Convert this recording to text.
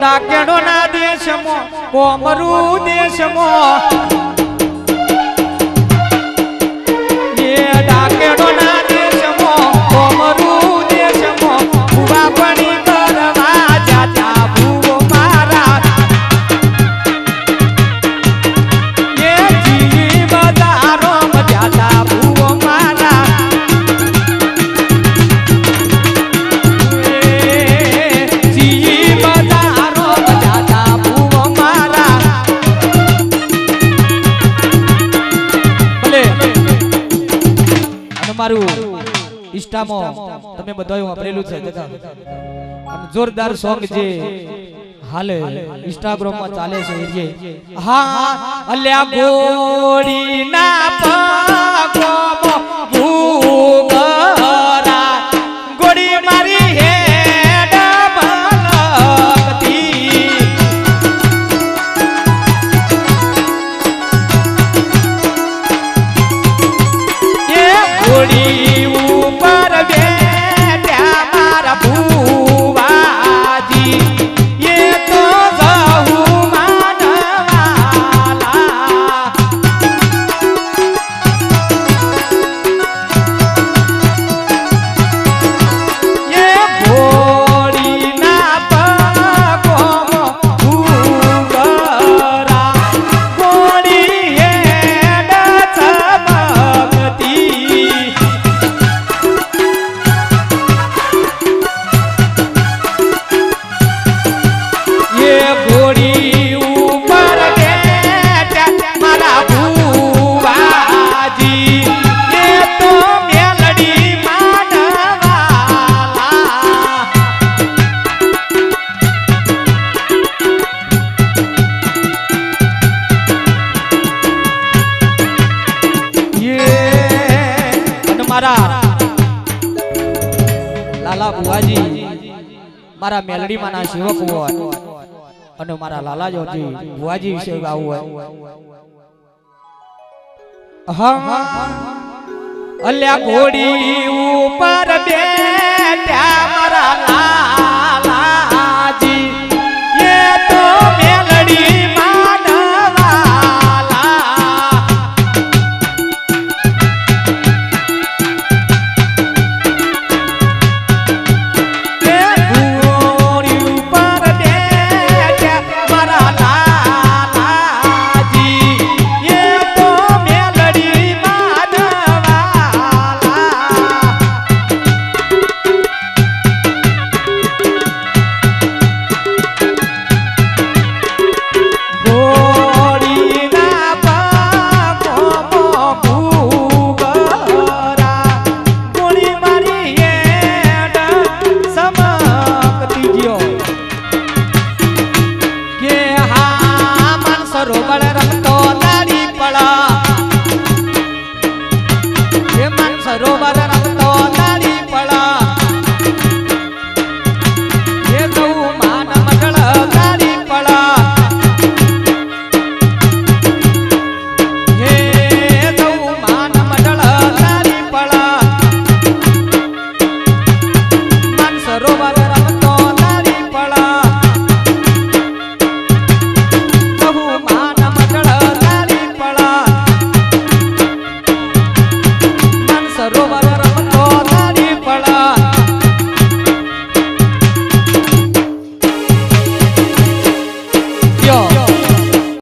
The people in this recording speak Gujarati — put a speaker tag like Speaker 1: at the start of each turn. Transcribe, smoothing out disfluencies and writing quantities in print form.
Speaker 1: ડાકેડો ના દેશમાં કોમરૂ દેશમાં એ ડાકેડો ના દેશમાં કોમરૂ દેશમાં ભૂવા પણી કરવા જાતા ભૂવો મારા એ જીવી બજારો જાતા ભૂવો મારા જીવી બજારો જાતા ભૂવો મારા ભલે મારું ઇન્સ્ટામાં તમે બધાએ વાપરેલું છે જગા અને જોરદાર સોંગ જે હાલે ઇન્સ્ટાગ્રામ માં ચાલે છે એ હા અલ્યા ગોળી ના પગોમાં ભૂગરા ગોળી મારી હેડ બલકતી એ ગોળી ઉપર બેઠા મારા ભૂવાજી એ તો જહુ માનવાલા એ ગોળી ના પગોમાં ભૂગરા ગોળી હેડ ચમકતી એ ઘોડી ઉપર બેઠા મારા ભૂવાજી એ તો મેલડી માનવાલા અને મારા લાલા ભુવાજી મારા મેલડી માના સેવક હોય અને મારા લાલા જોજી ભુવાજી વિશે ગાવું હોય હા અલ્યા ઘોડી ઉપર બેઠા મારા લાલા